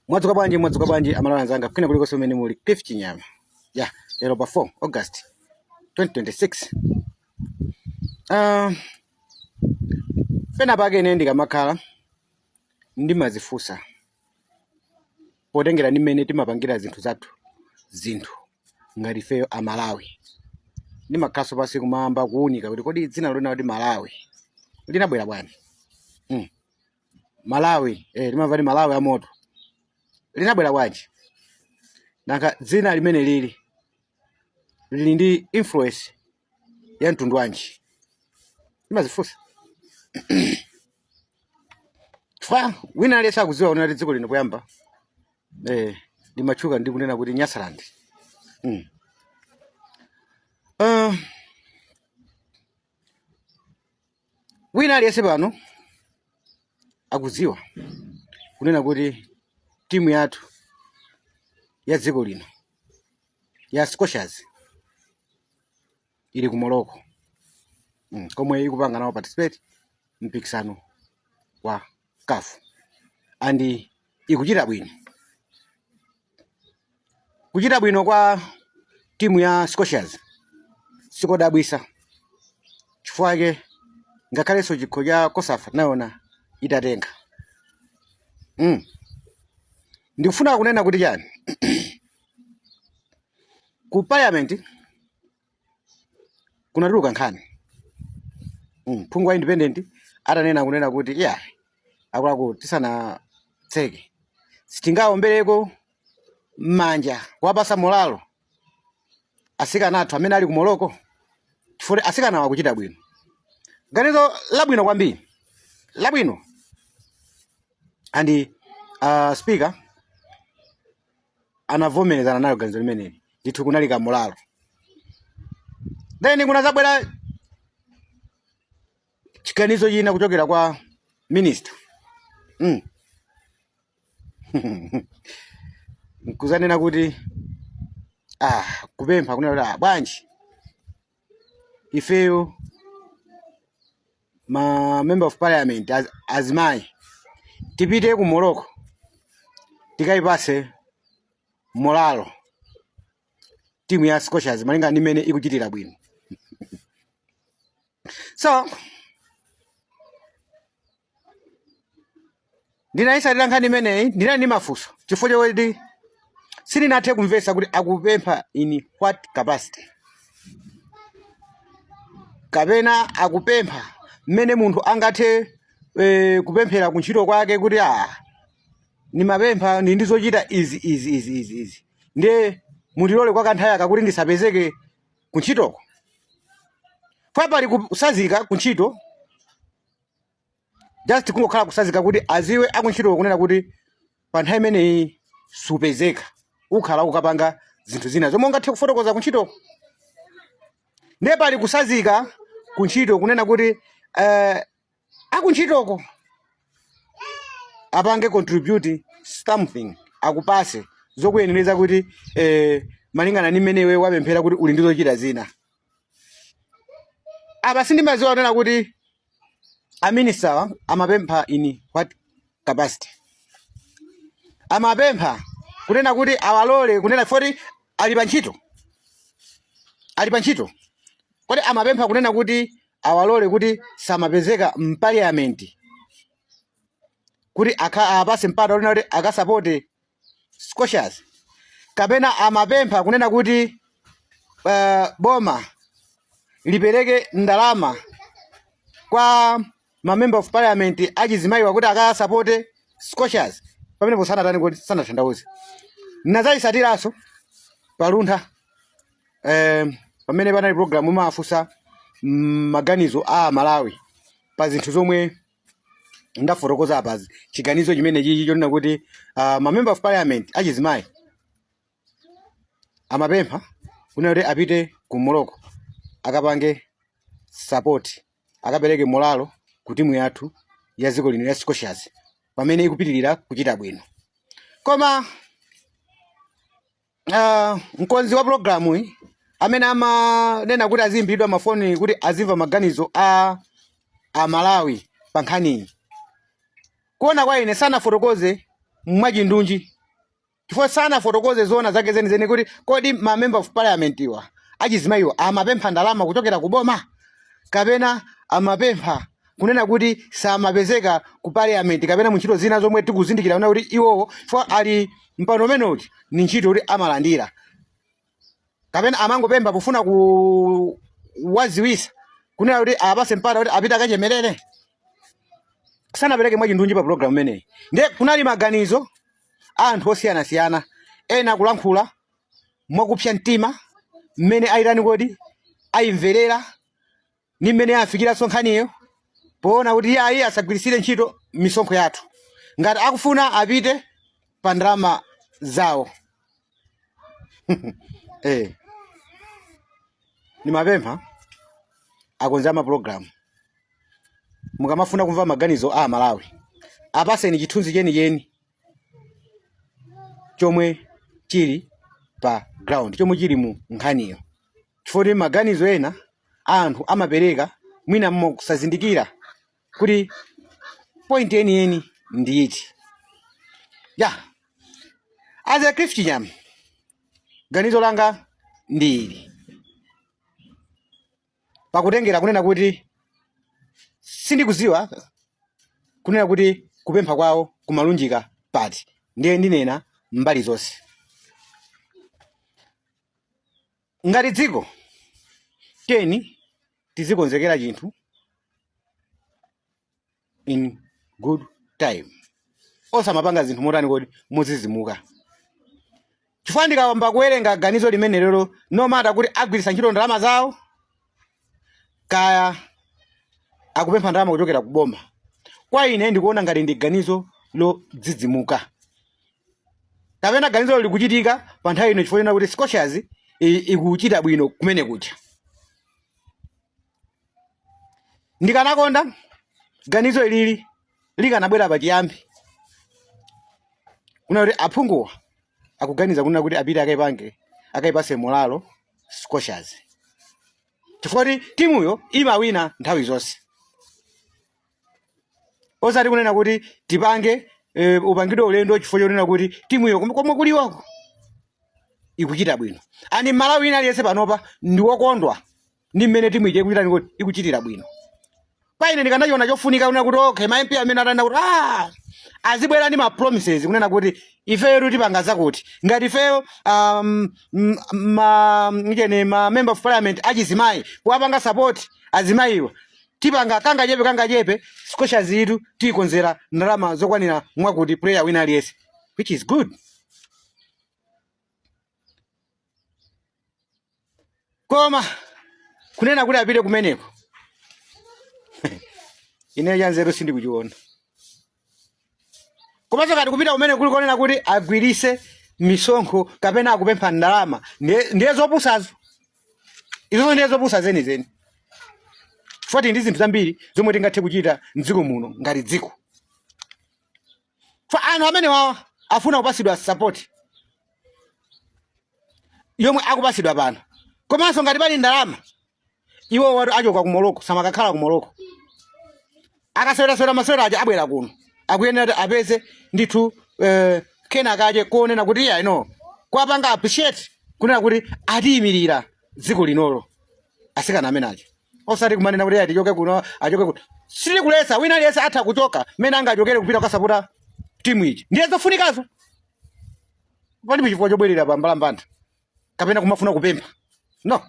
Mwadzuka bwanji amalala zanga kwina kuliko someni muli Cliff Chinyama. Yeah, lero pa 4 August 2026. Pena pake ine ndikamakhala ndimazifusa potengera nimene timapangira zinthu ngati feyo Amalawi. Ndimakhaso pasi kumamba kuunika kuti kodi dzina lona kuti Malawi linabwera bwanji. Malawi limamva ni Malawi amoto linabwera bwanji. Nanga dzina limene lili ndi influence ya mtundu wanji. Ndimazifusa. Fa wina aliyesa kuziwa unati dziko lino poyamba ndimachuka ndi kunena kuti Nyasaland. Wina aliyese pano akuziwa kunena kuti timu yathu ya dziko lino ya Scotias ili ku Morocco komwe ikupanga nawo participate mpikisano wa CAF and ikuchita bwino. Kuchita bwino kwa timu ya Scotias sikodabwisa chifukwa chake ngakhalenso chikho cha Kosafa naona itatenga. Ndikufuna kunena kuti chani ku parliament kunatuluka nkhani phungu wa independent atanena kunena kuti akulaku tisana tseke sitingaombereko manja kuwapasa molalo asikana athu amene ali ku Morocco chifukwa asikana wakuchita bwino. Ganizo labwino kwambiri labwino and speaker anavomerezana nalo ganizo limeneli ndithu kunalika molalo. Then kunazabwera chiganizo china kuchokera kwa minister nkuzanena kuti kupempha kunena bwanji ifeyo ma member of parliament azimayi tipite ku Morocco tikayipase molalo timu ya Scotias malinga nimene ikuchitira bwino. So ndinayisalira nkhani imeneyi ndinali ndi mafunso chifukwa choti sindinathe kumvetsa kuti akupempha in what capacity kapena akupempha mmene munthu angathe kupemphera kuntchito kwake kuti nimapempha ndi ndizochita izi ndiye mundilole kwa kanthawi akakuti ndisapezeke kuntchitoko. Kwa pali kusazika kuntchito just kungokhala kusazika kuti aziwe akuntchito kunena kuti pa nthawi imeneyi supezeka ukhala ukapanga zinthu zina zomwe ungathe kufotokoza kuntchitoko. Ndiye pali kusazika kuntchito kunena kuti akuntchitoko apange contribute something akupase zokuyeneleza kuti malingana ni mmene iwe wapemphera kuti uli ndizochita zina. Apa sindimaziwa kunena kuti aminister amapempha in what capacity. Amapempha kunena kuti awalole kunena foti ali pa ntchito kodi amapempha kunena kuti awalole kuti samapezeka mparliament kuti apase mpata kunena kuti akasapote Scotias kapena amapempha kunena kuti boma lipereke ndalama kwa ma member of parliament achizimayiwa kuti akasapote Scotias pamene posanatani kuti sanathandauze. Nazayisatiraso paluntha pamene panali program umafusa maganizo a Malawi pa zinthu zomwe ndafotokoza apazi. Chiganizo chimene chichi chonena kuti ma member of parliament achizimayi amapempha kunena kuti apite ku Morocco akapange support akapereke molalo ku timu yathu ya dziko lino ya Scotias pamene ikupitirira kuchita bwino. Koma mkonzi wa programu hii amene amanena kuti azimbidwa mafoni kuti azimva maganizo a Malawi pa nkhani. Kuona kwa ine sana fotokoze mwachindunji chifukwa sana fotokoze zona zake zenizeni kuti kodi ma member of parliament iwa achizimayiwa amapempha ndalama kuchokera kuboma kapena amapempha kunena kuti samapezeka ku parliament kapena mu ntchito zina zomwe tikuzindikira kuti iwowo chifukwa ali mpano umenewu ni ntchito kuti amalandira kapena amangopempha pofuna kuwaziwisa kunena kuti apase mpata kuti apita akachemerere sanapereke mwachindunji pa program imeneyi. Ndiye kunali maganizo anthu osiyanasiyana ena kulankhula mwakupsa mtima mmene ayitani kodi ayimverera ni mmene afikira sonkhaniyo poona kuti ayi asagwirisire ntchito misonkho yathu ngati akufuna apite pa ndalama zawo. Ni mapempha akonza ma program mukamafuna kumva maganizo a Malawi apaseni chithunzi cheni chomwe chili pa ground chomwe chili mu nkhaniyo chifukwa maganizo ena anthu amapereka mwina mkusazindikira kuti point eni ndi iti as a Cliff Chinyami ganizo langa ndi ili pakutengera kunena kuti sindikuziwa kunena kuti kupempha kwawo kumalunjika pati ndiye ndinena mbali zonse ngati dziko keni tizikonzekera chinthu in good time osamapanga zinthu motani kodi muzizimuka chifukwa ndikawamba kuwerenga ganizo limene lero nomata kuti agwirisa ntchito ndalama zawo kaya akupempha ndalama kuchokera kuboma kwa ine ndikuona ngati ndi ganizo lodzidzimuka kapena ganizo likuchitika pa nthawi ino chifukwa kuti Scotias ikuchita bwino kumene kucha. Ndikanakonda ganizo ilili likanabwera pachiyambi kuna kuti aphunguwa akuganiza kuna kuti apite akayipase molalo Scotias chifukwa timuyo imawina nthawi zonse osati kunena kuti tipange upangidwe ulendo chifukwa chonena kuti timuyo komwe kuliwako ikuchita bwino ani Malawi ina aliyense panopa ndi wokondwa ndi mmene timu ije kuchita kuti ikuchitira bwino. Paine ndikanachiona chofunika kunena kuti okay ma MP amene atanda kuti azibwera ndi ma promises kunena kuti ifeyo tipanga zakuti ngati ifeyo ma member of parliament achizimayi kuwapanga support azimayiwa tipanga kanga chepe Scotias zitu tikonzera ndalama zokwanira mwakuti player wina aliyense which is good. Koma kunena kuti apite kumeneko ine yanzero sindikuchiona komanso kati kupita kumene kuli konena kuti agwirise misonkho kapena akupempha ndalama ndiye zopusazo izo ndiye zopusa zenizeni fuati ndi zinthu zambiri zomwe tingathe kuchita mdziko muno ngati dziko fa anthu amene wawa afuna kupasidwa support yomwe akupasidwa pano komanso ngati pali ndalama iwo watu achoka ku Morocco samakakhala ku Morocco akasewera masewera aja abwera kuno akuyenera apeze ndithu kena kaje kuonena kuti ya ino kwapanga appreciate kunena kuti atiyimirira dziko linolo asikana amene aja osati kumanena kuti atichoke kuno achoke kuno sili kulesa wina aliyense atha kuchoka mene angachokere kupita kukasapota timu iji ndiye zofunikazo pali chifukwa chobwerera pa mbalambanda kapena kumafuna kupempha no